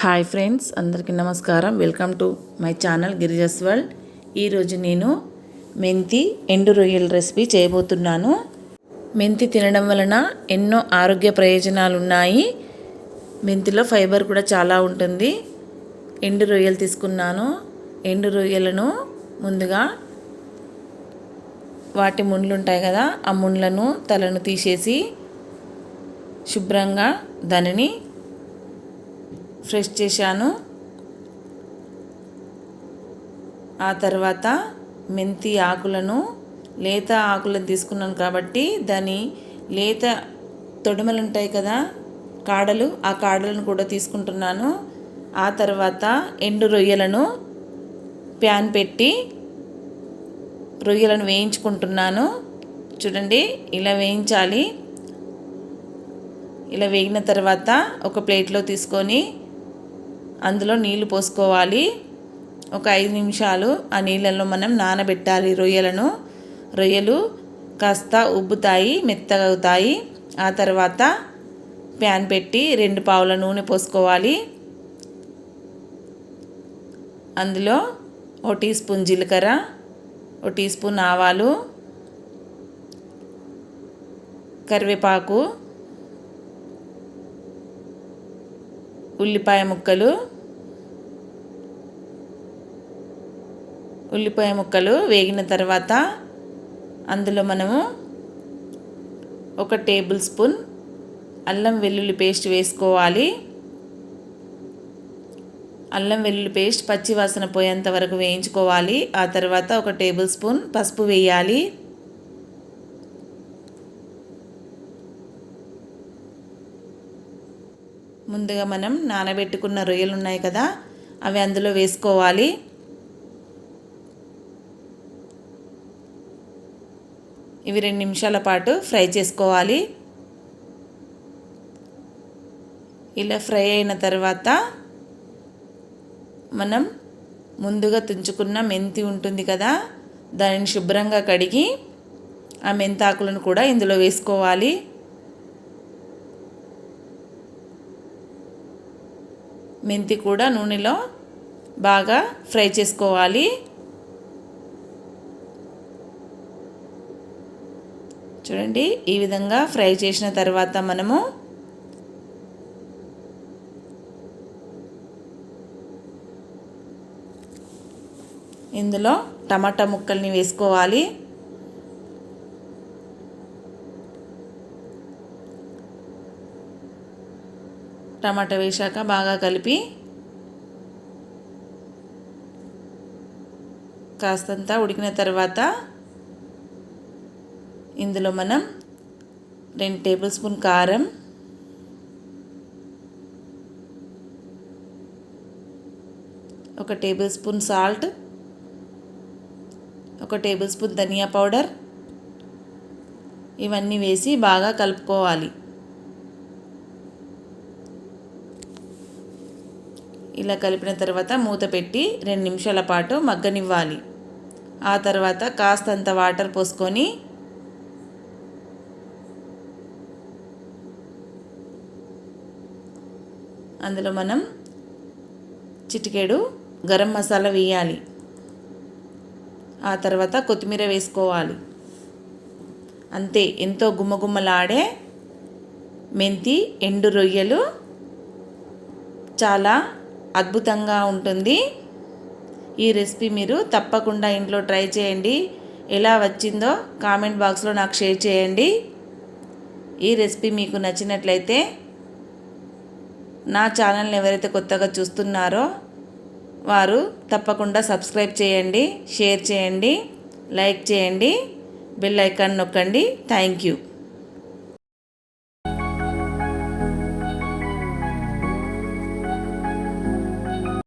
Hi friends, అందరికీ నమస్కారం. Welcome to my channel Girija's world. ఈరోజు నేను మెంతి ఎండు రొయ్యల రెసిపీ చేయబోతున్నాను. మెంతి తినడం వలన ఎన్నో ఆరోగ్య ప్రయోజనాలు ఉన్నాయి. మెంతిలో ఫైబర్ కూడా చాలా ఉంటుంది. ఎండు రొయ్యలు తీసుకున్నాను. ఎండు రొయ్యలను ముందుగా వాటి ముండ్లు ఉంటాయి కదా, ఆ ముండ్లను తలను తీసేసి శుభ్రంగా దానిని ఫ్రెష్ చేశాను. ఆ తర్వాత మెంతి ఆకులను, లేత ఆకులను తీసుకున్నాను కాబట్టి దాని లేత తొడిమలు ఉంటాయి కదా, కాడలు, ఆ కాడలను కూడా తీసుకుంటున్నాను. ఆ తర్వాత ఎండు రొయ్యలను ప్యాన్ పెట్టి రొయ్యలను వేయించుకుంటున్నాను. చూడండి, ఇలా వేయించాలి. ఇలా వేగిన తర్వాత ఒక ప్లేట్లో తీసుకొని అందులో నీళ్లు పోసుకోవాలి. ఒక 5 నిమిషాలు ఆ నీళ్ళల్లో మనం నానబెట్టాలి రొయ్యలను. రొయ్యలు కాస్త ఉబ్బుతాయి, మెత్తగా అవుతాయి. ఆ తర్వాత ప్యాన్ పెట్టి 2 పావుల నూనె పోసుకోవాలి. అందులో 1 టీ స్పూన్ జీలకర్ర, 1 టీ స్పూన్ ఆవాలు, కరివేపాకు, ఉల్లిపాయ ముక్కలు వేగిన తర్వాత అందులో మనము 1 టేబుల్ స్పూన్ అల్లం వెల్లుల్లి పేస్ట్ వేసుకోవాలి. అల్లం వెల్లుల్లి పేస్ట్ పచ్చి వాసన పోయేంత వరకు వేయించుకోవాలి. ఆ తర్వాత 1 టేబుల్ స్పూన్ పసుపు వేయాలి. ముందుగా మనం నానబెట్టుకున్న రొయ్యలు ఉన్నాయి కదా, అవి అందులో వేసుకోవాలి. ఇవి 2 నిమిషాల పాటు ఫ్రై చేసుకోవాలి. ఇలా ఫ్రై అయిన తర్వాత మనం ముందుగా తుంచుకున్న మెంతి ఉంటుంది కదా, దానిని శుభ్రంగా కడిగి ఆ మెంతాకులను కూడా ఇందులో వేసుకోవాలి. మెంతి కూడా నూనెలో బాగా ఫ్రై చేసుకోవాలి. చూడండి, ఈ విధంగా ఫ్రై చేసిన తర్వాత మనము ఇందులో టమాటా ముక్కల్ని వేసుకోవాలి. టమాటా వేశాక బాగా కలిపి కాస్తంత ఉడికిన తర్వాత ఇందులో మనం 2 టేబుల్ స్పూన్ కారం, 1 table spoon salt, 1 table spoon ధనియా పౌడర్, ఇవన్నీ వేసి బాగా కలుపుకోవాలి. ఇలా కలిపిన తర్వాత మూత పెట్టి 2 నిమిషాల పాటు మగ్గనివ్వాలి. ఆ తర్వాత కాస్తంత వాటర్ పోసుకొని అందులో మనం చిటికెడు గరం మసాలా వేయాలి. ఆ తర్వాత కొత్తిమీర వేసుకోవాలి. అంతే, ఎంతో గుమ్మగుమ్మలాడే మెంతి ఎండు రొయ్యలు చాలా అద్భుతంగా ఉంటుంది. ఈ రెసిపీ మీరు తప్పకుండా ఇంట్లో ట్రై చేయండి. ఎలా వచ్చిందో కామెంట్ బాక్స్లో నాకు షేర్ చేయండి. ఈ రెసిపీ మీకు నచ్చినట్లయితే నా ఛానల్ని ఎవరైతే కొత్తగా చూస్తున్నారో వారు తప్పకుండా సబ్స్క్రైబ్ చేయండి, షేర్ చేయండి, లైక్ చేయండి, బెల్ ఐకాన్ నొక్కండి. Thank you.